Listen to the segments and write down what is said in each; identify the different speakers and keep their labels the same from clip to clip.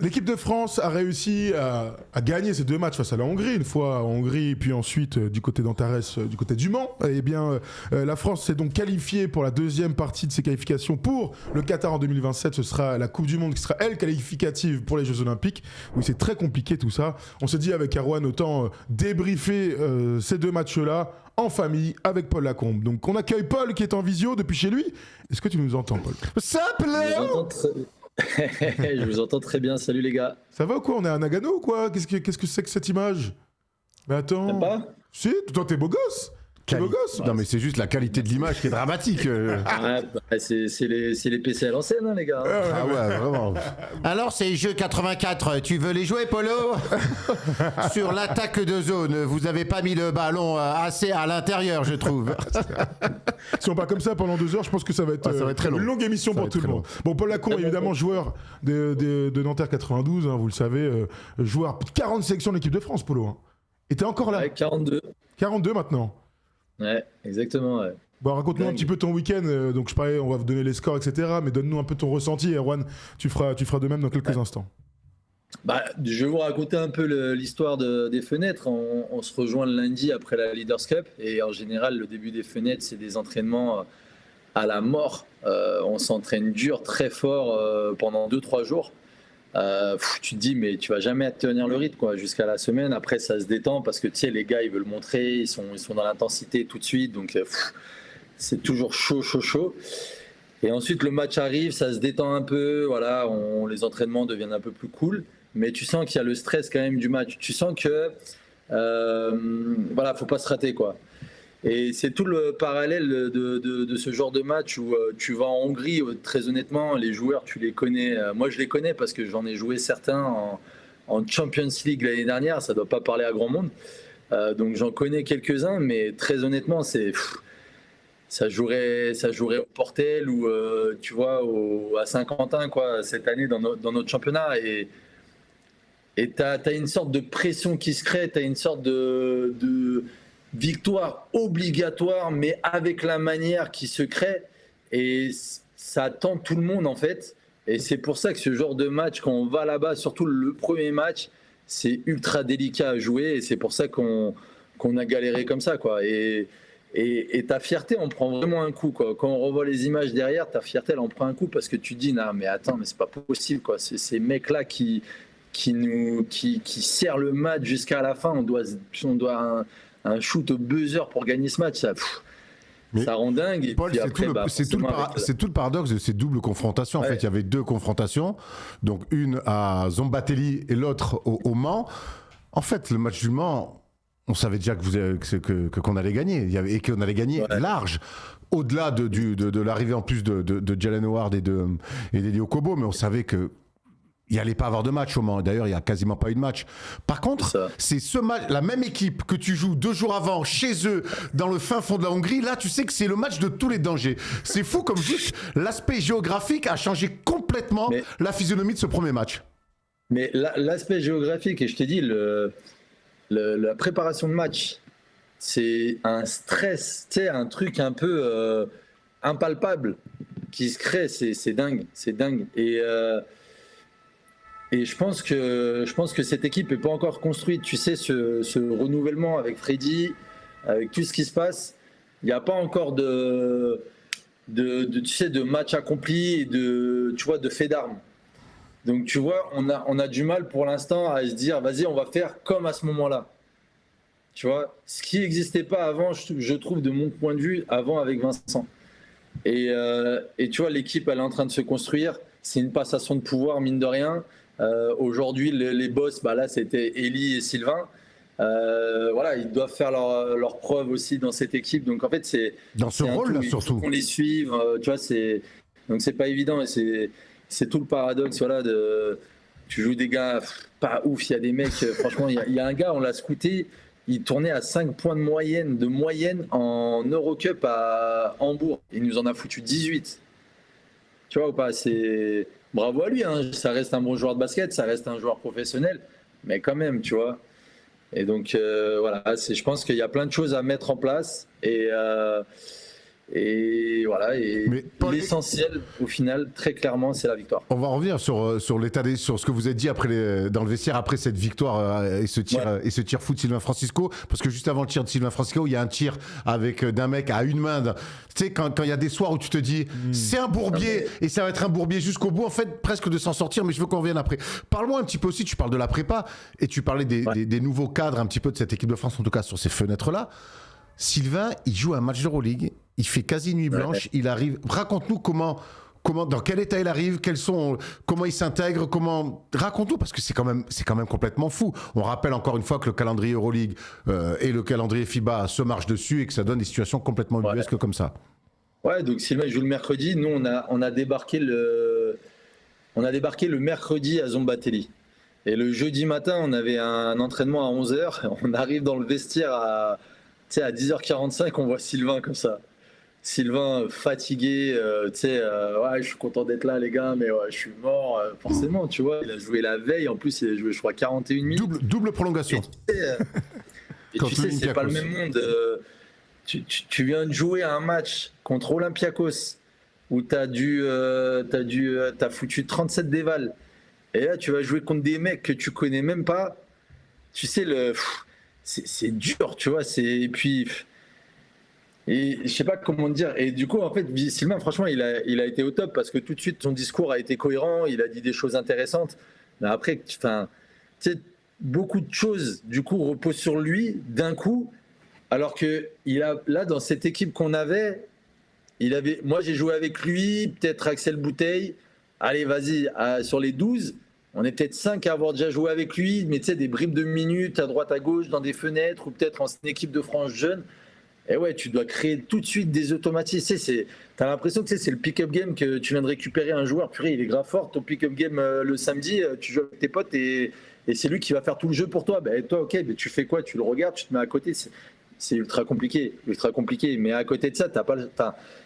Speaker 1: L'équipe de France a réussi à gagner ces deux matchs face à la Hongrie, une fois en Hongrie, puis ensuite du côté d'Antares, du côté du Mans. Eh bien, la France s'est donc qualifiée pour la deuxième partie de ses qualifications pour le Qatar en 2027. Ce sera la Coupe du Monde qui sera, elle, qualificative pour les Jeux Olympiques. Oui, c'est très compliqué tout ça. On s'est dit avec Erwan, autant débriefer ces deux matchs-là en famille avec Paul Lacombe. Donc, on accueille Paul qui est en visio depuis chez lui. Est-ce que tu nous entends, Paul?
Speaker 2: Simple. Je vous entends très bien, salut les gars.
Speaker 1: Ça va ou quoi? On est à Nagano ou quoi? Qu'est-ce que c'est que cette image? Mais attends.
Speaker 2: T'aimes pas?
Speaker 1: Si, toi t'es beau gosse. T'es beau gosse.
Speaker 3: Non mais c'est juste la qualité de l'image qui est dramatique.
Speaker 2: C'est les PC à l'ancienne, hein, les gars.
Speaker 3: Ah ouais, vraiment.
Speaker 4: Alors ces jeux 84, tu veux les jouer, Polo? Sur l'attaque de zone, vous avez pas mis le ballon assez à l'intérieur, je trouve.
Speaker 1: Si on part comme ça pendant 2 heures, je pense que ça va être,
Speaker 3: très long.
Speaker 1: une longue émission pour tout le monde. Bon, Paul Lacombe, évidemment, joueur de Nanterre 92, hein, vous le savez, joueur 40 sélections de l'équipe de France, Polo. Hein. Et t'es encore là?
Speaker 2: Ouais, 42.
Speaker 1: 42 maintenant.
Speaker 2: Ouais, exactement. Ouais.
Speaker 1: Bon, raconte-nous un petit peu ton week-end. Donc, je parlais, on va vous donner les scores, etc. Mais donne-nous un peu ton ressenti. Erwan, tu feras de même dans quelques instants.
Speaker 2: Bah, je vais vous raconter un peu l'histoire des fenêtres. On se rejoint le lundi après la Leaders Cup. Et en général, le début des fenêtres, c'est des entraînements à la mort. On s'entraîne dur, très fort pendant 2-3 jours. Tu te dis, mais tu vas jamais tenir le rythme quoi, jusqu'à la semaine. Après, ça se détend parce que tu sais, les gars, ils veulent montrer, ils sont dans l'intensité tout de suite. Donc, c'est toujours chaud. Et ensuite, le match arrive, ça se détend un peu. Voilà, les entraînements deviennent un peu plus cool. Mais tu sens qu'il y a le stress quand même du match. Tu sens que, faut pas se rater quoi. Et c'est tout le parallèle de ce genre de match où tu vas en Hongrie, très honnêtement, les joueurs, tu les connais. Moi, je les connais parce que j'en ai joué certains en Champions League l'année dernière, ça ne doit pas parler à grand monde. Donc, j'en connais quelques-uns, mais très honnêtement, ça jouerait au Portel ou, tu vois, à Saint-Quentin, quoi, cette année dans notre championnat. Et tu as une sorte de pression qui se crée, tu as une sorte de victoire obligatoire, mais avec la manière qui se crée. Et ça tente tout le monde, en fait. Et c'est pour ça que ce genre de match, quand on va là-bas, surtout le premier match, c'est ultra délicat à jouer. Et c'est pour ça qu'on a galéré comme ça, quoi. Et ta fierté, on prend vraiment un coup, quoi. Quand on revoit les images derrière, ta fierté, elle en prend un coup parce que tu te dis, non, mais attends, mais c'est pas possible, quoi. C'est ces mecs-là qui serrent le match jusqu'à la fin. On doit un shoot au buzzer pour gagner ce match, ça rend dingue. Et
Speaker 3: Paul,
Speaker 2: puis après,
Speaker 3: c'est tout le paradoxe de ces doubles confrontations. En fait, il y avait 2 confrontations, donc une à Zombatelli et l'autre au Mans. En fait, le match du Mans, on savait déjà qu'on allait gagner, et qu'on allait gagner large. Au-delà de l'arrivée en plus de Jalen Howard et d'Elio Kobo, mais on savait que il n'y allait pas avoir de match au Mans. D'ailleurs, il n'y a quasiment pas eu de match. Par contre, c'est la même équipe que tu joues 2 jours avant chez eux, dans le fin fond de la Hongrie. Là, tu sais que c'est le match de tous les dangers. C'est fou comme juste l'aspect géographique a changé complètement la physionomie de ce premier match.
Speaker 2: Mais l'aspect géographique, et je t'ai dit, la préparation de match, c'est un stress, tu sais, un truc un peu impalpable qui se crée. C'est dingue. Et je pense que cette équipe n'est pas encore construite. Tu sais, ce renouvellement avec Freddy, avec tout ce qui se passe, il n'y a pas encore de match accompli et de fait d'armes. Donc, tu vois, on a du mal pour l'instant à se dire, vas-y, on va faire comme à ce moment-là. Tu vois, ce qui n'existait pas avant, je trouve, de mon point de vue, avant avec Vincent. Et tu vois, l'équipe, elle est en train de se construire. C'est une passation de pouvoir, mine de rien. Aujourd'hui, les boss, là, c'était Eli et Sylvain. Ils doivent faire leur preuve aussi dans cette équipe. Donc, en fait, c'est
Speaker 3: dans ce rôle-là, surtout.
Speaker 2: On les suive. Tu vois, donc c'est pas évident. Et c'est tout le paradoxe. Voilà, tu joues des gars pas ouf. Il y a des mecs. Franchement, il y a un gars, on l'a scouté. Il tournait à 5 points de moyenne en Eurocup à Hambourg. Il nous en a foutu 18. Tu vois ou pas? C'est bravo à lui, hein. Ça reste un bon joueur de basket, ça reste un joueur professionnel, mais quand même, tu vois. Et donc, je pense qu'il y a plein de choses à mettre en place. Et Et voilà, et l'essentiel, au final, très clairement, c'est la victoire.
Speaker 3: On va revenir sur ce que vous avez dit dans le vestiaire après cette victoire et ce tir fou de Sylvain Francisco. Parce que juste avant le tir de Sylvain Francisco, il y a un tir d'un mec à une main. Tu sais, quand il y a des soirs où tu te dis, c'est un bourbier et ça va être un bourbier jusqu'au bout, en fait, presque de s'en sortir, mais je veux qu'on revienne après. Parle-moi un petit peu aussi, tu parles de la prépa et tu parlais des nouveaux cadres un petit peu de cette équipe de France, en tout cas sur ces fenêtres-là. Sylvain, il joue un match d'Euroleague, il fait quasi nuit blanche, il arrive. Raconte-nous dans quel état il arrive, comment il s'intègre, raconte-nous parce que c'est quand même complètement fou. On rappelle encore une fois que le calendrier Euroleague et le calendrier FIBA se marchent dessus et que ça donne des situations complètement ubuesques comme ça.
Speaker 2: Ouais, donc Sylvain joue le mercredi. Nous, on a débarqué le mercredi à Zombatelli. Et le jeudi matin, on avait un entraînement à 11h. On arrive dans le vestiaire à 10h45, on voit Sylvain comme ça. Sylvain fatigué, ouais, je suis content d'être là les gars, mais ouais, je suis mort, forcément, tu vois. Il a joué la veille, en plus il a joué je crois 41 minutes.
Speaker 3: Double prolongation.
Speaker 2: Et tu sais, c'est pas le même monde. Tu viens de jouer à un match contre Olympiakos où t'as foutu 37 dévals. Et là tu vas jouer contre des mecs que tu connais même pas. Tu sais, c'est dur, tu vois. Et puis... Et je sais pas comment dire. Et du coup, en fait, Sylvain, franchement, il a été au top parce que tout de suite, son discours a été cohérent. Il a dit des choses intéressantes. Mais après, tu sais, beaucoup de choses, du coup, reposent sur lui d'un coup. Alors que là, dans cette équipe qu'on avait, moi, j'ai joué avec lui, peut-être Axel Bouteille. Allez, vas-y, sur les 12, on est peut-être 5 à avoir déjà joué avec lui. Mais tu sais, des bribes de minutes à droite, à gauche, dans des fenêtres ou peut-être en équipe de France jeune. Et ouais, tu dois créer tout de suite des automatismes. T'as l'impression que c'est le pick-up game que tu viens de récupérer un joueur. Purée, il est grave fort. Ton pick-up game le samedi, tu joues avec tes potes et c'est lui qui va faire tout le jeu pour toi. Ben, toi, ok, mais tu fais quoi? Tu le regardes, tu te mets à côté. C'est ultra compliqué. Mais à côté de ça,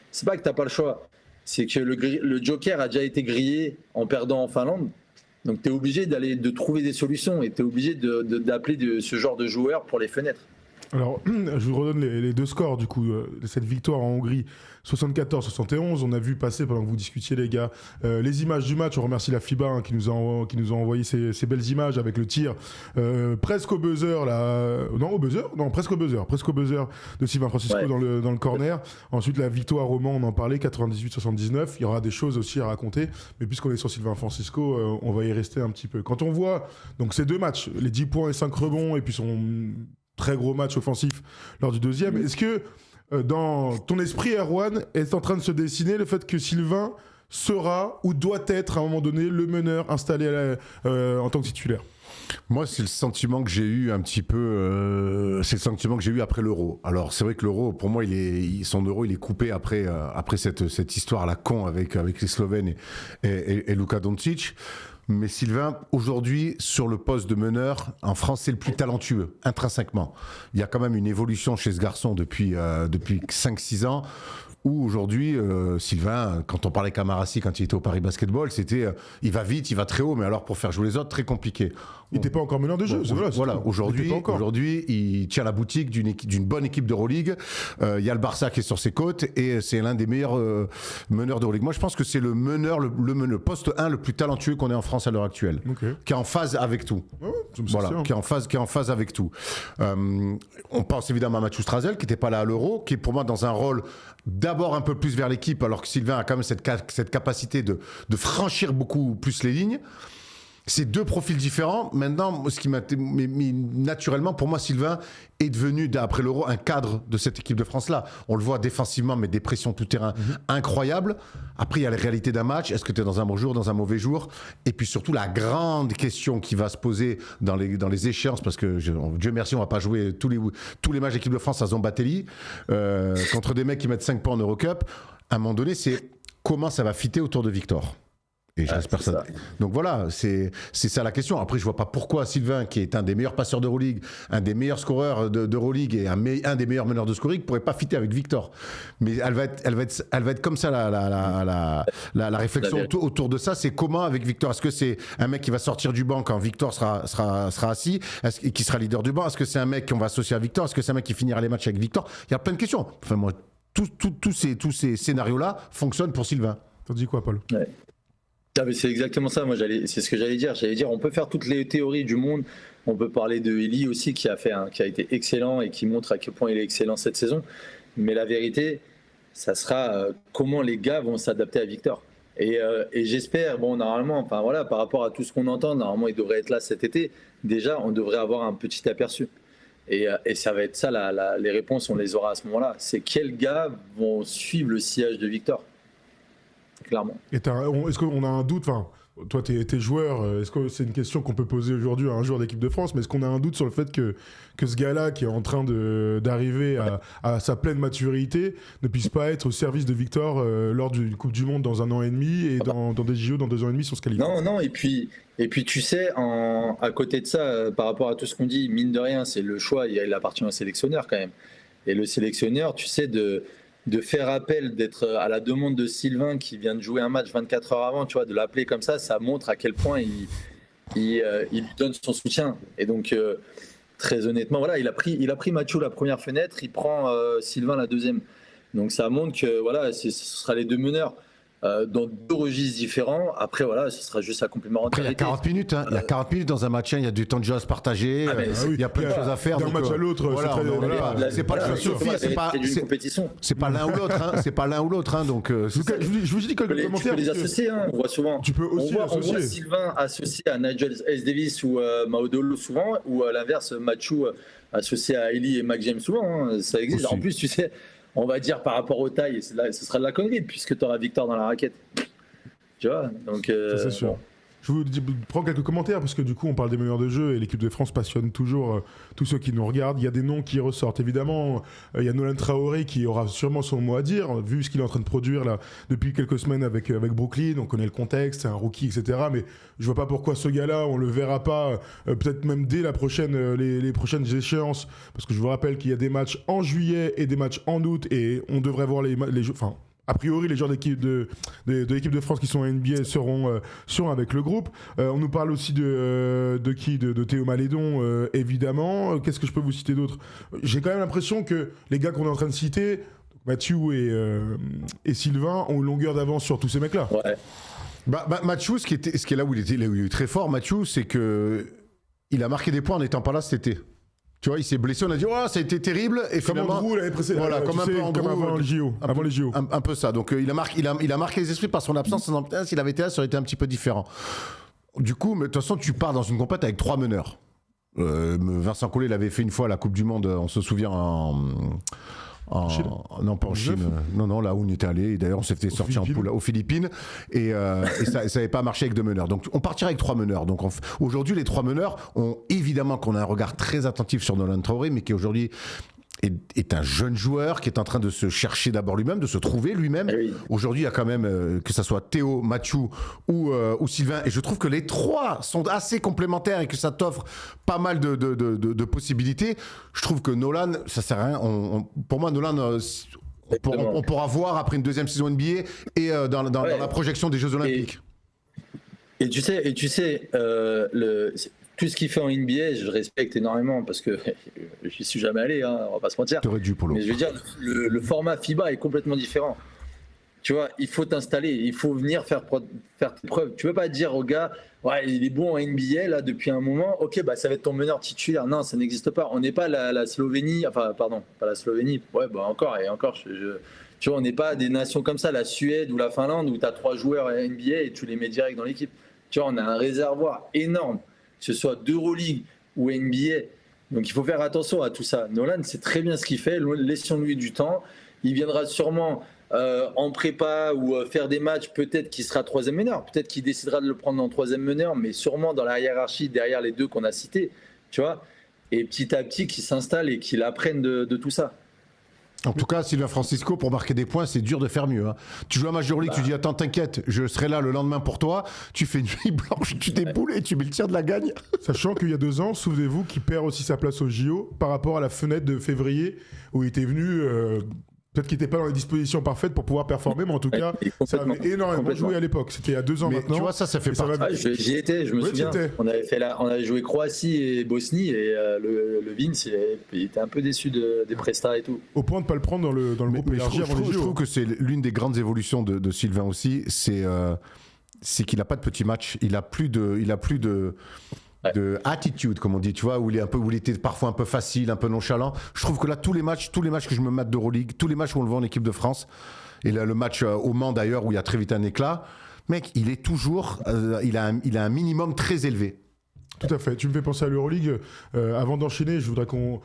Speaker 2: c'est pas que t'as pas le choix. C'est que le Joker a déjà été grillé en perdant en Finlande. Donc tu es obligé de trouver des solutions et tu es obligé d'appeler ce genre de joueurs pour les fenêtres.
Speaker 1: Alors, je vous redonne les deux scores du coup de cette victoire en Hongrie, 74-71. On a vu passer pendant que vous discutiez les gars les images du match. On remercie la FIBA qui nous a envoyé ces belles images avec le tir presque au buzzer presque au buzzer de Sylvain Francisco dans le corner. Ensuite la victoire au Mans, on en parlait, 98-79. Il y aura des choses aussi à raconter, mais puisqu'on est sur Sylvain Francisco, on va y rester un petit peu. Quand on voit donc ces deux matchs, les 10 points et 5 rebonds et puis son très gros match offensif lors du deuxième. Est-ce que dans ton esprit, Erwan, est en train de se dessiner le fait que Sylvain sera ou doit être à un moment donné le meneur installé en tant que titulaire?
Speaker 3: Moi, c'est le sentiment que j'ai eu un petit peu. C'est le sentiment que j'ai eu après l'Euro. Alors, c'est vrai que l'Euro, pour moi, son Euro, il est coupé après cette histoire à la con avec les Slovènes et Luka Doncic. Mais Sylvain, aujourd'hui, sur le poste de meneur, en France, c'est le plus talentueux, intrinsèquement. Il y a quand même une évolution chez ce garçon depuis 5-6 ans, où aujourd'hui, Sylvain, quand on parlait Camarassi, quand il était au Paris Basketball, c'était il va vite, il va très haut, mais alors pour faire jouer les autres, très compliqué.
Speaker 1: Il n'était pas encore meneur de jeu.
Speaker 3: Voilà. Aujourd'hui, il tient la boutique d'une bonne équipe d'Euroleague. Il y a le Barça qui est sur ses côtes et c'est l'un des meilleurs meneurs d'Euroleague. Moi, je pense que c'est le meneur, le poste 1 le plus talentueux qu'on ait en France à l'heure actuelle, qui est en phase avec tout. Qui est en phase avec tout. On pense évidemment à Mathieu Strazel, qui n'était pas là à l'Euro, qui est pour moi dans un rôle d'abord un peu plus vers l'équipe, alors que Sylvain a quand même cette capacité de franchir beaucoup plus les lignes. C'est deux profils différents. Maintenant, ce qui m'a naturellement, pour moi, Sylvain est devenu, après l'Euro, un cadre de cette équipe de France-là. On le voit défensivement, mais des pressions tout-terrain incroyables. Après, il y a les réalités d'un match. Est-ce que tu es dans un bon jour, dans un mauvais jour? Et puis surtout, la grande question qui va se poser dans les échéances, parce que, Dieu merci, on ne va pas jouer tous les matchs d'équipe de France à Zombatelli, contre des mecs qui mettent 5 points en Eurocup. À un moment donné, c'est comment ça va fitter autour de Victor. Et je reste personne. Donc voilà, c'est ça la question. Après, je vois pas pourquoi Sylvain, qui est un des meilleurs passeurs d'Euroleague, un des meilleurs scoreurs d'Euroleague et un des meilleurs meneurs de scoring, pourrait pas fitter avec Victor. Mais elle va être comme ça la réflexion autour de ça. C'est comment avec Victor? Est-ce que c'est un mec qui va sortir du banc quand Victor sera assis et qui sera leader du banc? Est-ce que c'est un mec qu'on va associer à Victor? Est-ce que c'est un mec qui finira les matchs avec Victor? Il y a plein de questions. Enfin, moi, tous ces scénarios-là fonctionnent pour Sylvain.
Speaker 1: T'en dis quoi, Paul?
Speaker 2: Ouais. Ah, mais c'est exactement ça. Moi, c'est ce que j'allais dire. J'allais dire, on peut faire toutes les théories du monde. On peut parler de Eli aussi, qui a été excellent et qui montre à quel point il est excellent cette saison. Mais la vérité, ça sera comment les gars vont s'adapter à Victor. Et j'espère, normalement, par rapport à tout ce qu'on entend, normalement, il devrait être là cet été. Déjà, on devrait avoir un petit aperçu. Et ça va être ça, les réponses, on les aura à ce moment-là. C'est quels gars vont suivre le sillage de Victor. Clairement.
Speaker 1: Et est-ce qu'on a un doute, toi t'es joueur, est-ce que c'est une question qu'on peut poser aujourd'hui à un joueur d'équipe de France, mais est-ce qu'on a un doute sur le fait que ce gars-là qui est en train d'arriver à sa pleine maturité ne puisse pas être au service de Victor lors d'une Coupe du Monde dans 1 an et demi et dans des JO dans 2 ans et demi sur ce qualifie?
Speaker 2: Non, et puis tu sais, à côté de ça, par rapport à tout ce qu'on dit, mine de rien, c'est le choix, il appartient au sélectionneur quand même. Et le sélectionneur, tu sais, de faire appel, d'être à la demande de Sylvain qui vient de jouer un match 24 heures avant, tu vois, de l'appeler comme ça montre à quel point il lui donne son soutien. Et donc, très honnêtement, voilà, il a pris Mathieu la première fenêtre, il prend Sylvain la deuxième. Donc ça montre que voilà, ce sera les deux meneurs. Dans 2 registres différents. Après, voilà, ce sera juste à complémentarité.
Speaker 3: Après, il y a 40 minutes. Il y a 40 minutes dans un match. Il y a du temps de jeu à se partager. Il y a plein de choses à faire.
Speaker 1: D'un match à l'autre,
Speaker 3: c'est pas le Sophie.
Speaker 2: C'est compétition.
Speaker 3: C'est pas l'un ou l'autre. C'est pas l'un ou l'autre. Donc,
Speaker 1: je vous dis quelques commentaires.
Speaker 2: Tu peux les associer. On voit souvent.
Speaker 1: Tu peux aussi
Speaker 2: on voit Sylvain associé à Nigel S. Davis ou Maudolo souvent, ou à l'inverse, Mathieu associé à Eli et Mac James souvent. Ça existe.
Speaker 3: Aussi.
Speaker 2: En plus, tu sais. On va dire par rapport aux tailles, ce sera de la connerie puisque tu auras Victor dans la raquette. Tu vois, donc.
Speaker 1: Ça, c'est sûr.
Speaker 2: Bon.
Speaker 1: Je vous prends quelques commentaires parce que du coup on parle des meneurs de jeu et l'équipe de France passionne toujours tous ceux qui nous regardent. Il y a des noms qui ressortent évidemment. Il y a Nolan Traoré qui aura sûrement son mot à dire vu ce qu'il est en train de produire là depuis quelques semaines avec Brooklyn. On connaît le contexte, c'est un rookie, etc. Mais je vois pas pourquoi ce gars-là on le verra pas peut-être même dès les prochaines échéances parce que je vous rappelle qu'il y a des matchs en juillet et des matchs en août et on devrait voir les jeux. Enfin, a priori, les joueurs de l'équipe de France qui sont en NBA seront avec le groupe. On nous parle aussi de qui de Théo Malédon, évidemment. Qu'est-ce que je peux vous citer d'autre? J'ai quand même l'impression que les gars qu'on est en train de citer, Mathieu et Sylvain, ont une longueur d'avance sur tous ces mecs-là.
Speaker 2: Ouais.
Speaker 3: Mathieu, ce qui est là où il est très fort, Mathieu, c'est que il a marqué des points en n'étant pas là cet été. Tu vois, il s'est blessé, on a dit ça a été terrible et
Speaker 1: comme
Speaker 3: finalement
Speaker 1: Andrew l'année précédente,
Speaker 3: voilà, comme
Speaker 1: avant les JO,
Speaker 3: un peu ça. Donc il a marqué les esprits par son absence. S'il avait été là, ça aurait été un petit peu différent. Du coup, mais de toute façon, tu pars dans une compète avec 3 meneurs. Vincent Collet l'avait fait une fois à la Coupe du Monde, on se souvient non, pas en Chine. Non, là où on était allé. D'ailleurs, on s'était sorti en poule aux Philippines. Et ça n'avait pas marché avec 2 meneurs. Donc, on partira avec 3 meneurs. Donc, aujourd'hui, les 3 meneurs ont évidemment qu'on a un regard très attentif sur Nolan Traoré, mais qui aujourd'hui est un jeune joueur qui est en train de se chercher d'abord lui-même, de se trouver lui-même.
Speaker 2: Oui.
Speaker 3: Aujourd'hui, il y a quand même, que ça soit Théo, Mathieu ou Sylvain, et je trouve que les 3 sont assez complémentaires et que ça t'offre pas mal de possibilités. Je trouve que Nolan, ça sert à rien. Pour moi, Nolan, on pourra voir après une 2e saison NBA et dans la projection des Jeux Olympiques.
Speaker 2: Et tu sais, tout ce qu'il fait en NBA, je respecte énormément parce que j'y suis jamais allé, on va pas se mentir.
Speaker 3: T'aurais dû, Polo.
Speaker 2: Mais je veux dire, le format FIBA est complètement différent. Tu vois, il faut t'installer, il faut venir faire tes preuves. Tu peux pas dire au gars, ouais, il est bon en NBA là depuis un moment, ok, bah ça va être ton meneur titulaire. Non, ça n'existe pas. On n'est pas la Slovénie, enfin, pardon, pas la Slovénie. Ouais, bah encore et encore. Tu vois, on n'est pas des nations comme ça, la Suède ou la Finlande où tu as 3 joueurs NBA et tu les mets direct dans l'équipe. Tu vois, on a un réservoir énorme, que ce soit d'Euroleague ou NBA. Donc il faut faire attention à tout ça. Nolan sait très bien ce qu'il fait, laissons-lui du temps. Il viendra sûrement en prépa ou faire des matchs, peut-être qu'il sera 3e meneur, peut-être qu'il décidera de le prendre en 3e meneur, mais sûrement dans la hiérarchie derrière les 2 qu'on a cités. Tu vois, et petit à petit qu'il s'installe et qu'il apprenne de tout ça.
Speaker 3: En tout cas, Sylvain Francisco, pour marquer des points, c'est dur de faire mieux. Hein. Tu joues à Major League, tu dis attends, t'inquiète, je serai là le lendemain pour toi. Tu fais une nuit blanche, tu déboules et tu mets le tir de la gagne.
Speaker 1: Sachant qu'il y a 2 ans, souvenez-vous qu'il perd aussi sa place au JO par rapport à la fenêtre de février où il était venu Peut-être qu'il n'était pas dans les dispositions parfaites pour pouvoir performer, mais en tout cas, ça avait énormément joué à l'époque. C'était il y a 2 ans
Speaker 3: Mais
Speaker 1: maintenant.
Speaker 3: tu vois, ça fait partie.
Speaker 2: J'y étais, je me souviens. On avait joué Croatie et Bosnie et le Vince, il était un peu déçu des prestats et tout.
Speaker 1: Au point de ne pas le prendre dans le groupe élargi avant les JO.
Speaker 3: Je trouve que c'est l'une des grandes évolutions de Sylvain aussi, c'est qu'il n'a pas de petits matchs, il a plus de attitude, comme on dit, tu vois, où il était parfois un peu facile, un peu nonchalant. Je trouve que là, tous les matchs que je me mate d'Euroleague, tous les matchs où on le voit en équipe de France, et là, le match au Mans d'ailleurs, où il y a très vite un éclat, mec, il est toujours, il a un minimum très élevé.
Speaker 1: Tout à fait. Tu me fais penser à l'Euroleague. Avant d'enchaîner, je voudrais qu'on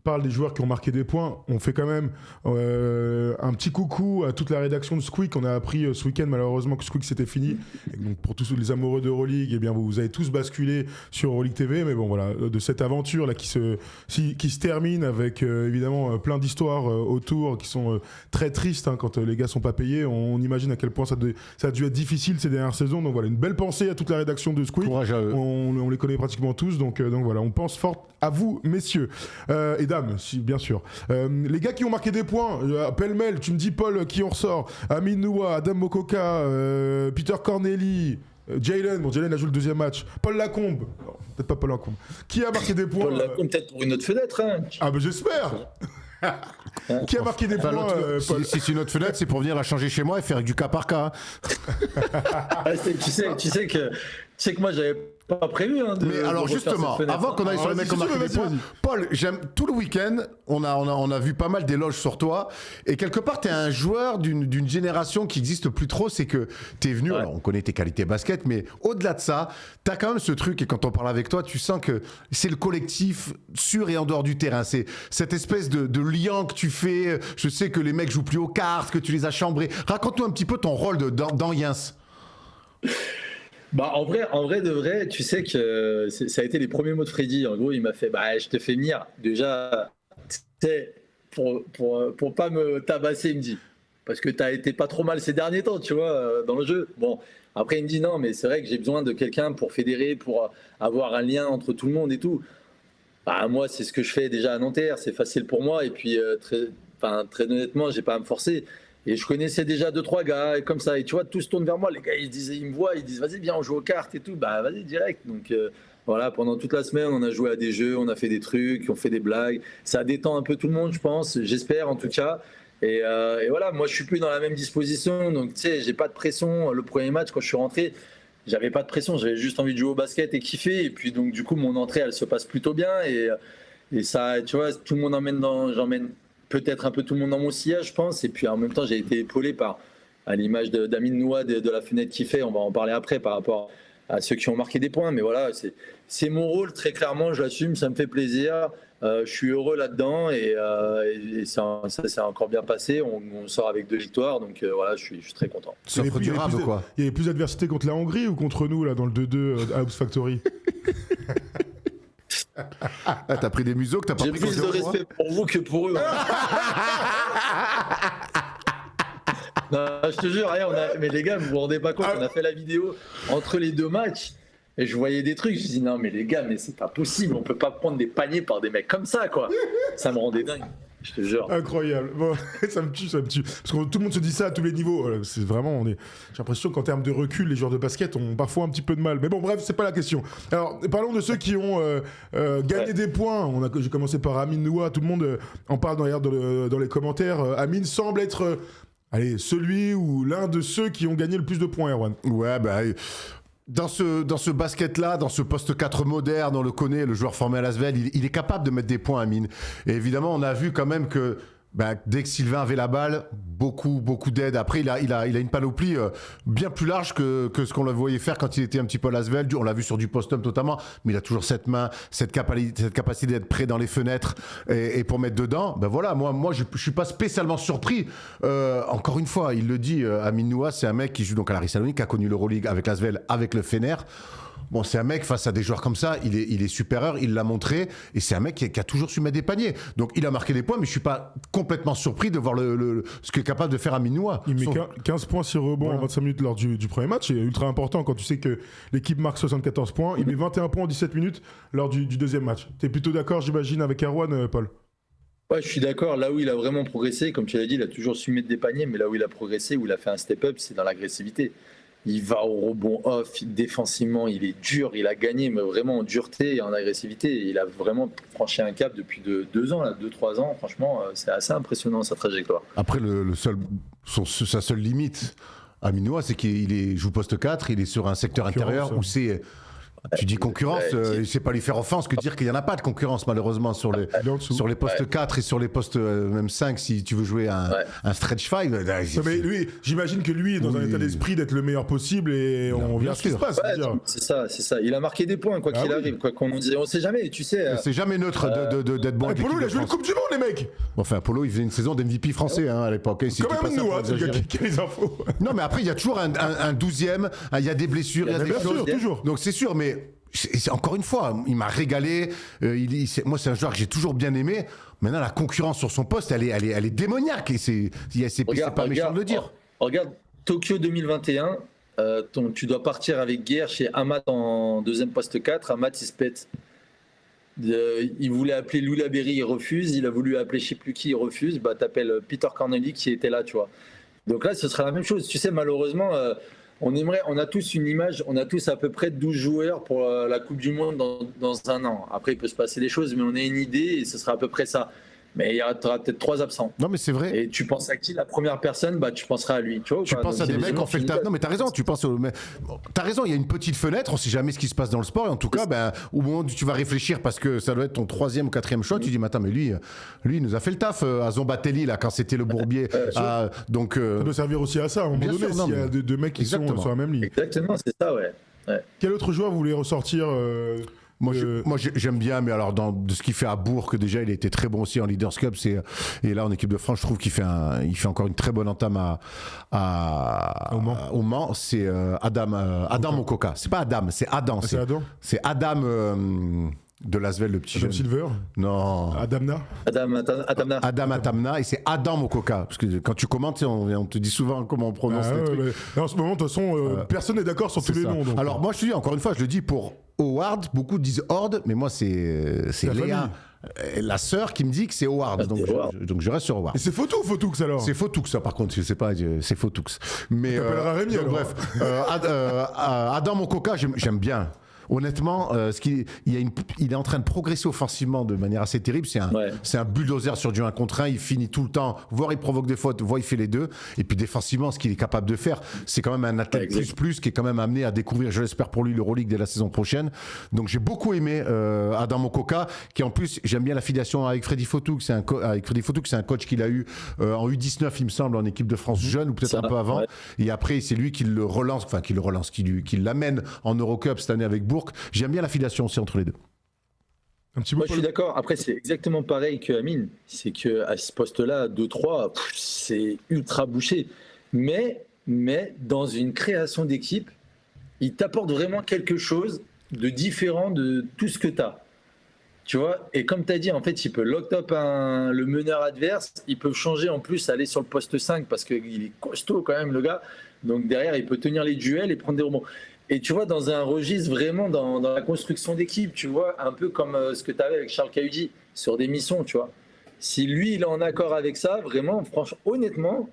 Speaker 1: parle des joueurs qui ont marqué des points. On fait quand même un petit coucou à toute la rédaction de Squeak. On a appris ce week-end malheureusement que Squeak c'était fini. Et donc pour tous les amoureux d'Euroleague, eh bien vous avez tous basculé sur Euroleague TV. Mais bon voilà, de cette aventure là qui se termine avec évidemment plein d'histoires autour qui sont très tristes quand les gars sont pas payés. On imagine à quel point ça a dû être difficile ces dernières saisons. Donc voilà, une belle pensée à toute la rédaction de Squeak.
Speaker 3: Courage à eux.
Speaker 1: On les connaît pratiquement tous, donc voilà, on pense fort à vous, messieurs. Et dames, si, bien sûr. Les gars qui ont marqué des points, pêle-mêle, tu me dis, Paul, qui en ressort? Amin Noua, Adam Mokoka, Peter Corneli, Jalen. Jalen a joué le deuxième match. Paul Lacombe. Non, peut-être pas Paul Lacombe. Qui a marqué des points?
Speaker 2: Paul Lacombe, peut-être pour une autre fenêtre.
Speaker 1: Ah, ben j'espère. Qui a marqué des points, Paul?
Speaker 3: Si c'est une autre fenêtre, c'est pour venir la changer chez moi et faire du cas par cas.
Speaker 2: Tu sais que moi, j'avais pas prévu.
Speaker 3: Mais alors justement, avant qu'on aille sur les mecs qui ont marqué des points, Paul, j'aime tout le week-end, on a vu pas mal d'éloges sur toi, et quelque part t'es un joueur d'une génération qui n'existe plus trop, c'est que t'es venu, alors on connaît tes qualités basket, mais au-delà de ça, t'as quand même ce truc, et quand on parle avec toi, tu sens que c'est le collectif sur et en dehors du terrain, c'est cette espèce de lien que tu fais, je sais que les mecs jouent plus aux cartes, que tu les as chambrés, raconte-nous un petit peu ton rôle dans Yens.
Speaker 2: Bah en vrai de vrai, tu sais que ça a été les premiers mots de Freddy. En gros, il m'a fait je te fais venir déjà pour pas me tabasser, il me dit, parce que t'as été pas trop mal ces derniers temps, tu vois, dans le jeu. Bon, après il me dit non, mais c'est vrai que j'ai besoin de quelqu'un pour fédérer, pour avoir un lien entre tout le monde et tout. Bah moi, c'est ce que je fais déjà à Nanterre, c'est facile pour moi, et puis très honnêtement, j'ai pas à me forcer. Et je connaissais déjà 2-3 gars, et comme ça. Et tu vois, tous se tournent vers moi. Les gars, ils me voient, ils disent, vas-y, viens, on joue aux cartes et tout. Bah, vas-y, direct. Donc, voilà, pendant toute la semaine, on a joué à des jeux, on a fait des trucs, on fait des blagues. Ça détend un peu tout le monde, je pense. J'espère, en tout cas. Et voilà, moi, je suis plus dans la même disposition. Donc, tu sais, j'ai pas de pression. Le premier match, quand je suis rentré, j'avais pas de pression. J'avais juste envie de jouer au basket et kiffer. Et puis, donc, du coup, mon entrée, elle se passe plutôt bien. Et ça, tu vois, tout le monde j'emmène peut-être un peu tout le monde dans mon sillage, je pense. Et puis en même temps, j'ai été épaulé à l'image d'Amin Noua de la fenêtre qu'il fait. On va en parler après par rapport à ceux qui ont marqué des points. Mais voilà, c'est mon rôle, très clairement, je l'assume, ça me fait plaisir. Je suis heureux là-dedans et ça s'est encore bien passé. On sort avec 2 victoires, donc voilà, je suis très content.
Speaker 3: Ça offre durable, quoi.
Speaker 1: Il y avait plus d'adversité contre la Hongrie ou contre nous, là, dans le 2-2 à House Factory?
Speaker 3: Ah, t'as pris des museaux que t'as pas
Speaker 2: J'ai
Speaker 3: pris.
Speaker 2: plus de respect pour vous que pour eux. Non, je te jure, mais les gars, vous vous rendez pas compte, on a fait la vidéo entre les 2 matchs et je voyais des trucs, je dis non mais les gars, mais c'est pas possible, on peut pas prendre des paniers par des mecs comme ça, quoi. Ça me rendait dingue. Je te jure.
Speaker 1: Incroyable. Bon, ça me tue. Parce que tout le monde se dit ça à tous les niveaux. C'est vraiment, j'ai l'impression qu'en termes de recul, les joueurs de basket ont parfois un petit peu de mal. Mais bon, bref, c'est pas la question. Alors, parlons de ceux qui ont gagné des points. J'ai commencé par Amin Noua. Tout le monde en parle d'ailleurs dans les commentaires. Amin semble être, celui ou l'un de ceux qui ont gagné le plus de points, Erwan.
Speaker 3: Ouais, bah. Dans ce basket-là, dans ce poste 4 moderne, on le connaît, le joueur formé à Lasvel, il est capable de mettre des points, Amin. Et évidemment, on a vu quand même que dès que Sylvain avait la balle, beaucoup d'aide. Après, il a une panoplie bien plus large que ce qu'on le voyait faire quand il était un petit peu à Lasvel. On l'a vu sur du post-up notamment, mais il a toujours cette main, cette capacité d'être près dans les fenêtres et pour mettre dedans. Ben voilà, moi je suis pas spécialement surpris. Encore une fois, il le dit, Amin Noua, c'est un mec qui joue donc à la Salonique, qui a connu l'Euroleague avec Lasvel, avec le Fener. Bon, c'est un mec face à des joueurs comme ça, il est supérieur, il l'a montré, et c'est un mec qui a toujours su mettre des paniers. Donc il a marqué des points, mais je suis pas complètement surpris de voir ce qu'est capable de faire Amin Noua.
Speaker 1: Il met 15 points, 6 rebonds en 25 minutes lors du premier match, c'est ultra important quand tu sais que l'équipe marque 74 points. Il met 21 points en 17 minutes lors du deuxième match. T'es plutôt d'accord, j'imagine, avec Erwan, Paul?
Speaker 2: Ouais, je suis d'accord. Là où il a vraiment progressé, comme tu l'as dit, il a toujours su mettre des paniers, mais là où il a progressé, où il a fait un step-up, c'est dans l'agressivité. Il va au rebond off, défensivement, il est dur, il a gagné, mais vraiment en dureté et en agressivité. Il a vraiment franchi un cap depuis 2 ans, 2-3 ans. Franchement, c'est assez impressionnant sa trajectoire.
Speaker 3: Après, sa seule limite à Minois, c'est qu'il joue poste 4, il est sur un secteur intérieur où c'est. Tu dis concurrence, c'est pas lui faire offense que dire qu'il n'y en a pas de concurrence malheureusement sur les postes 4 et sur les postes même 5 si tu veux jouer un stretch 5.
Speaker 1: Mais lui, j'imagine que lui est dans un état d'esprit d'être le meilleur possible et on verra ce qui se passe.
Speaker 2: C'est ça. Il a marqué des points quoi qu'il arrive, quoi qu'on dise. On sait jamais, tu sais.
Speaker 3: C'est jamais neutre d'être bon.
Speaker 1: Polo, il a joué le Coupe du Monde, les mecs.
Speaker 3: Enfin, Polo, il faisait une saison d'MVP français à l'époque.
Speaker 1: Quand même nous, c'est le gars qui a les infos.
Speaker 3: Non, mais après, il y a toujours un 12e, il y a des blessures, il y a des choses.
Speaker 1: Toujours.
Speaker 3: Donc c'est sûr, mais encore une fois, il m'a régalé. Moi, c'est un joueur que j'ai toujours bien aimé. Maintenant, la concurrence sur son poste, elle est démoniaque. Et c'est pas méchant de le dire.
Speaker 2: Regarde, Tokyo 2021, tu dois partir avec guerre chez Amat en deuxième poste 4. Amat, il se pète. Il voulait appeler Lula Berry, il refuse. Il a voulu appeler je sais plus qui, il refuse. Bah, t'appelles Peter Corneli qui était là, tu vois. Donc là, ce sera la même chose. Tu sais, malheureusement, on a tous une image, on a tous à peu près 12 joueurs pour la Coupe du Monde dans un an. Après, il peut se passer des choses, mais on a une idée et ce sera à peu près ça. Mais il y aura peut-être 3 absents.
Speaker 3: Non, mais c'est vrai.
Speaker 2: Et tu penses à qui la première personne, bah, tu penseras à lui. Tu
Speaker 3: penses à des mecs en fait le taf. Non, mais t'as raison. T'as raison, il y a une petite fenêtre, on sait jamais ce qui se passe dans le sport. Et en tout cas, au moment où tu vas réfléchir, parce que ça doit être ton 3e ou 4e choix, tu dis, mais attends, mais lui, il nous a fait le taf à Zombatelli, là, quand c'était le Bourbier. Donc,
Speaker 1: ça doit servir aussi à ça, à un moment donné, s'il y a deux mecs qui sont sur la même ligne.
Speaker 2: Exactement, c'est ça, ouais.
Speaker 1: Quel autre joueur vous voulez ressortir
Speaker 3: Moi, j'aime bien, mais alors de ce qu'il fait à Bourg, que déjà il a été très bon aussi en Leaders Cup, et là en équipe de France, je trouve qu'il fait encore une très bonne entame au Mans. C'est Adam Mokoka. C'est pas Adam, c'est Adam.
Speaker 1: C'est Adam.
Speaker 3: C'est Adam de Lasvel, le petit
Speaker 1: Adam
Speaker 3: jeune.
Speaker 1: Silver.
Speaker 3: Non.
Speaker 1: Adamna.
Speaker 3: Adam Atamna, et c'est Adam Mokoka. Parce que quand tu commentes, on te dit souvent comment on prononce les trucs.
Speaker 1: Mais en ce moment, de toute façon, personne n'est d'accord sur tous les noms. Donc.
Speaker 3: Alors moi, je te dis encore une fois, je le dis pour Howard, beaucoup disent Horde, mais moi c'est Léa, la sœur, qui me dit que c'est Howard, donc je reste sur Howard.
Speaker 1: Et c'est Fotoux alors.
Speaker 3: C'est Fotoux ça par contre, je sais pas, c'est Fotoux. Mais
Speaker 1: Rémi, alors.
Speaker 3: bref, Adam Mokoka, j'aime bien. Honnêtement, il est en train de progresser offensivement de manière assez terrible. C'est un bulldozer sur du 1 contre 1. Il finit tout le temps, voire il provoque des fautes, voire il fait les deux. Et puis défensivement, ce qu'il est capable de faire, c'est quand même un athlète plus qui est quand même amené à découvrir, je l'espère pour lui, l'Euroleague dès la saison prochaine. Donc j'ai beaucoup aimé Adam Mokoka, qui en plus, j'aime bien l'affiliation avec Freddy Fotoux. C'est un coach qu'il a eu en U19, il me semble, en équipe de France jeune, ou peut-être un peu avant. Ouais. Et après, c'est lui qui qui l'amène en Eurocup cette année avec Bourg. J'aime bien l'affiliation aussi entre les deux.
Speaker 2: Moi, je suis d'accord. Après, c'est exactement pareil que Amine. C'est qu'à ce poste-là, 2-3, c'est ultra bouché. Mais dans une création d'équipe, il t'apporte vraiment quelque chose de différent de tout ce que tu as. Tu vois, et comme tu as dit, en fait, il peut lock up le meneur adverse. Il peut changer en plus, aller sur le poste 5 parce qu'il est costaud quand même, le gars. Donc derrière, il peut tenir les duels et prendre des rebonds. Et tu vois, dans un registre vraiment dans la construction d'équipe, tu vois, un peu comme ce que tu avais avec Charles Cahudi sur des missions, tu vois. Si lui, il est en accord avec ça, vraiment, franchement, honnêtement,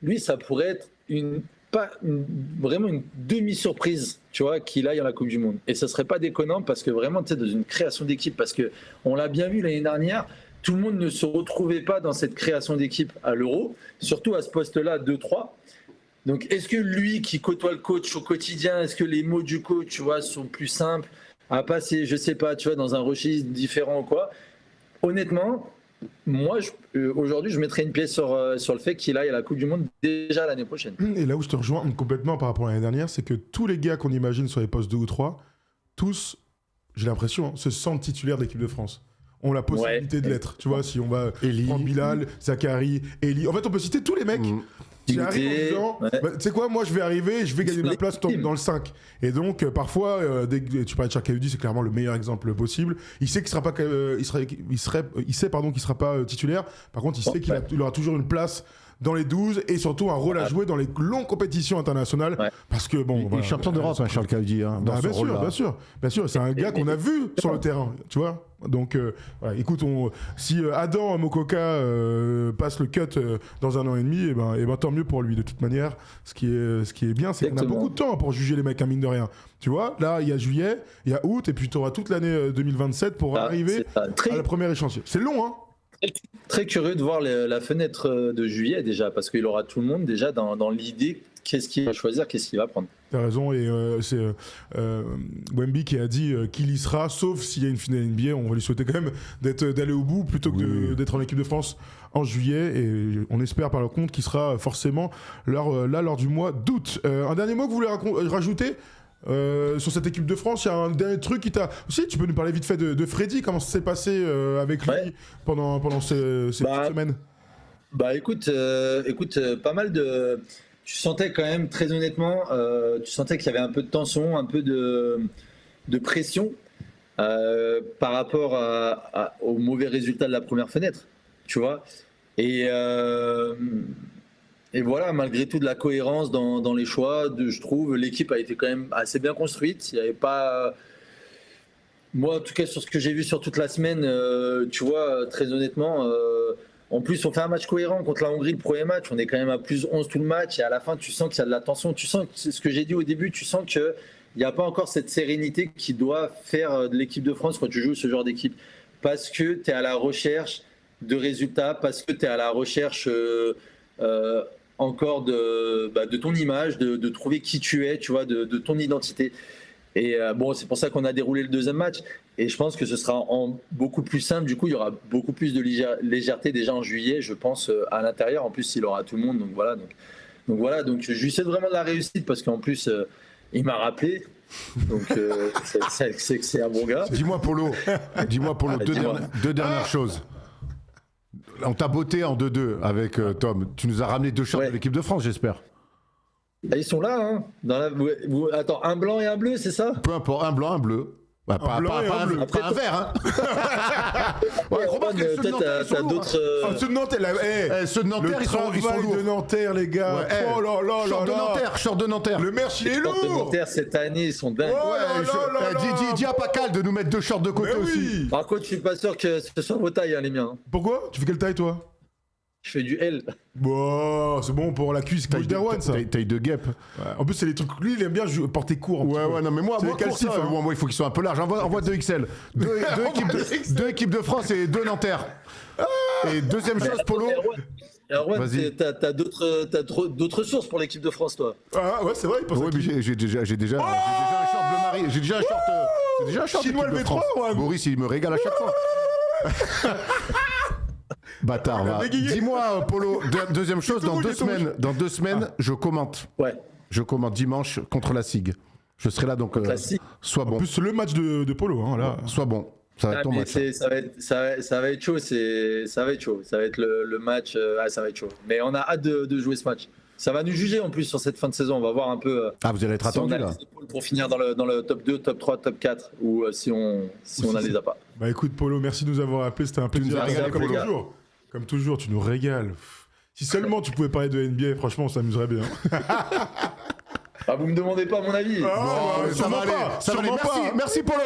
Speaker 2: lui, ça pourrait être vraiment une demi-surprise, tu vois, qu'il aille à la Coupe du Monde. Et ça serait pas déconnant parce que vraiment, tu sais, dans une création d'équipe, parce que on l'a bien vu l'année dernière, tout le monde ne se retrouvait pas dans cette création d'équipe à l'Euro, surtout à ce poste-là, 2-3. Donc, est-ce que lui qui côtoie le coach au quotidien, est-ce que les mots du coach, tu vois, sont plus simples à passer, je sais pas, tu vois, dans un registre différent ou quoi? Honnêtement, moi, aujourd'hui, je mettrais une pièce sur le fait qu'il aille à la Coupe du Monde déjà l'année prochaine.
Speaker 1: Et là où je te rejoins complètement par rapport à l'année dernière, c'est que tous les gars qu'on imagine sur les postes 2 ou 3, tous, j'ai l'impression, se sentent titulaires de l'équipe de France. Ont la possibilité de l'être. Tu vois, si on va prendre Bilal, Zachary, Eli. En fait, on peut citer tous les mecs. Qui arrive en disant, tu sais quoi, moi je vais arriver, je vais gagner ma place dans le 5. Et donc parfois, dès que tu parlais de Charles Cahudi, c'est clairement le meilleur exemple possible. Il sait qu'il sera pas, qu'il sera pas titulaire. Par contre, il sait qu'il aura toujours une place dans les 12 et surtout un rôle à jouer dans les longues compétitions internationales.
Speaker 2: Ouais.
Speaker 1: Parce que bon,
Speaker 3: Il est champion d'Europe, Charles Caudi, dans ce
Speaker 1: bien sûr,
Speaker 3: rôle-là.
Speaker 1: bien sûr, c'est un gars qu'on a vu sur le terrain, tu vois. Donc, voilà, écoute, si Adam Mokoka passe le cut dans 1 an et demi, et ben tant mieux pour lui. De toute manière, ce qui est bien, c'est qu'on a beaucoup de temps pour juger les mecs, hein, mine de rien. Tu vois, là, il y a juillet, il y a août, et puis tu auras toute l'année 2027 pour arriver à la première échéancier. C'est long, hein.
Speaker 2: Très curieux de voir la fenêtre de juillet déjà, parce qu'il aura tout le monde déjà dans l'idée qu'est-ce qu'il va choisir, qu'est-ce qu'il va prendre.
Speaker 1: T'as raison, et c'est Wemby qui a dit qu'il y sera, sauf s'il y a une finale NBA. On va lui souhaiter quand même d'aller au bout plutôt que d'être en équipe de France en juillet, et on espère par le contre qu'il sera forcément là lors du mois d'août. Un dernier mot que vous voulez rajouter sur cette équipe de France? Il y a un dernier truc qui t'a... Si, tu peux nous parler vite fait de Freddy, comment ça s'est passé avec lui pendant ces petites semaines?
Speaker 2: Bah écoute, pas mal de... Tu sentais quand même, très honnêtement, tu sentais qu'il y avait un peu de tension, un peu de pression par rapport au mauvais résultat de la première fenêtre, tu vois. Et voilà, malgré tout, de la cohérence dans les choix, je trouve. L'équipe a été quand même assez bien construite. Il n'y avait pas... Moi, en tout cas, sur ce que j'ai vu sur toute la semaine, tu vois, très honnêtement... En plus, on fait un match cohérent contre la Hongrie, le premier match. On est quand même à plus 11 tout le match. Et à la fin, tu sens qu'il y a de la tension. Tu sens, c'est ce que j'ai dit au début, tu sens qu'il n'y a pas encore cette sérénité qui doit faire de l'équipe de France quand tu joues ce genre d'équipe. Parce que tu es à la recherche de résultats, parce que tu es à la recherche encore de ton image, de trouver qui tu es, tu vois, de ton identité. Et bon, c'est pour ça qu'on a déroulé le deuxième match. Et je pense que ce sera beaucoup plus simple. Du coup, il y aura beaucoup plus de légèreté déjà en juillet, je pense, à l'intérieur. En plus, il aura tout le monde. Donc voilà. Donc je lui souhaite vraiment de la réussite parce qu'en plus, il m'a rappelé. Donc c'est un bon gars.
Speaker 3: Dis-moi, Polo, deux dernières choses. On t'a botté en 2-2 avec Tom. Tu nous as ramené 2 shorts de l'équipe de France, j'espère.
Speaker 2: Ils sont là, hein. Attends, un blanc et un bleu, c'est ça?
Speaker 3: Peu importe, un blanc, un bleu. Bah, pas un vert, hein.
Speaker 2: Ouais, t'as d'autres.
Speaker 1: Ceux de Nanterre,
Speaker 3: ceux de Nanterre, ils sont lourds.
Speaker 1: de Nanterre, les gars.
Speaker 3: Ouais,
Speaker 1: oh là là là là.
Speaker 3: Short de Nanterre.
Speaker 1: Le merch, il est lourd.
Speaker 2: Les de Nanterre, cette année, ils sont dingues.
Speaker 3: Dis à Pacal de nous mettre 2 shorts de côté aussi.
Speaker 2: Par contre, je suis pas sûr que ce soit vos tailles, hein, les miens.
Speaker 1: Pourquoi? Tu fais quelle taille, toi?
Speaker 2: Je fais du L.
Speaker 1: Bon, c'est bon pour la cuisse gauche d'Erwan, ça.
Speaker 3: Taille de guêpe.
Speaker 1: Ouais. En plus, c'est les trucs. Lui, il aime bien porter court.
Speaker 3: Ouais, non, mais moi,
Speaker 1: calcif,
Speaker 3: ça, moi, il faut qu'ils soient un peu larges. Envoie 2 XL. 2 équipes de France et 2 Nanterre. Et deuxième chose, Polo.
Speaker 2: Erwan, t'as d'autres sources pour l'équipe de France, toi.
Speaker 1: Ah ouais, c'est vrai.
Speaker 3: Oui, mais j'ai déjà un short bleu marine. J'ai déjà un short
Speaker 1: Chinois le
Speaker 3: d'équipe de France.
Speaker 1: V3,
Speaker 3: Boris, il me régale à chaque fois. Bâtard, va. Dis-moi, Polo, deuxième chose, dans 2 semaines, je commente.
Speaker 2: Ouais.
Speaker 3: Je commente dimanche contre la SIG. Je serai là, donc sois bon.
Speaker 1: En plus, le match de Polo, hein, là.
Speaker 3: Sois bon. Ça va être ton match.
Speaker 2: Ça va être chaud, ça va être chaud. Ça va être le match, ça va être chaud. Mais on a hâte de jouer ce match. Ça va nous juger en plus sur cette fin de saison. On va voir un peu.
Speaker 3: Vous allez être attendu là.
Speaker 2: Pour finir dans le top 2, top 3, top 4, ou si on a les appâts.
Speaker 1: Bah écoute, Polo, merci de nous avoir appelés. C'était un plaisir. Comme toujours, tu nous régales. Si seulement tu pouvais parler de NBA, franchement, on s'amuserait bien.
Speaker 2: Ah, vous me demandez pas mon avis.
Speaker 3: Ça va aller. Merci Polo.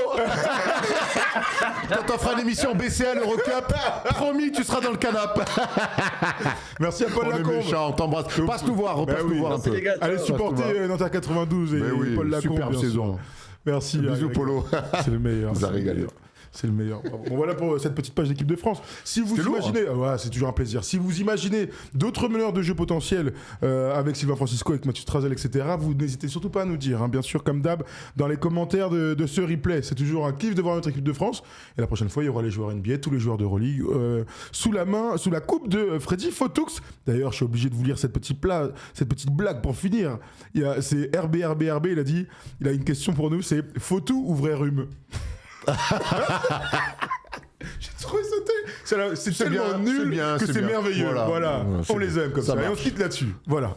Speaker 3: Quand on fera l'émission BCL Eurocup, promis, tu seras dans le canapé.
Speaker 1: Merci à Paul Lacombe.
Speaker 3: On t'embrasse. Passe nous voir un peu.
Speaker 2: Les gars,
Speaker 1: allez supporter Nanterre 92 et Paul Lacombe.
Speaker 3: Superbe saison.
Speaker 1: Merci.
Speaker 3: Bisous Polo.
Speaker 1: C'est le meilleur.
Speaker 3: Vous a régalé.
Speaker 1: C'est le meilleur. Bon, voilà pour cette petite page d'équipe de France. Si vous imaginez, c'est toujours un plaisir. Si vous imaginez d'autres meneurs de jeu potentiels avec Sylvain Francisco, avec Mathieu Strazel, etc., vous n'hésitez surtout pas à nous dire. Hein, bien sûr, comme d'hab, dans les commentaires de ce replay. C'est toujours un kiff de voir notre équipe de France. Et la prochaine fois, il y aura les joueurs NBA, tous les joueurs d'Euroleague, sous la coupe de Freddy Fotoux. D'ailleurs, je suis obligé de vous lire cette petite blague pour finir. C'est RB. Il a une question pour nous. C'est Fotou ou vrai rhume? J'ai trouvé ça c'est tellement nul que c'est merveilleux. Voilà. On les aime comme ça. Et on se quitte là-dessus. Voilà.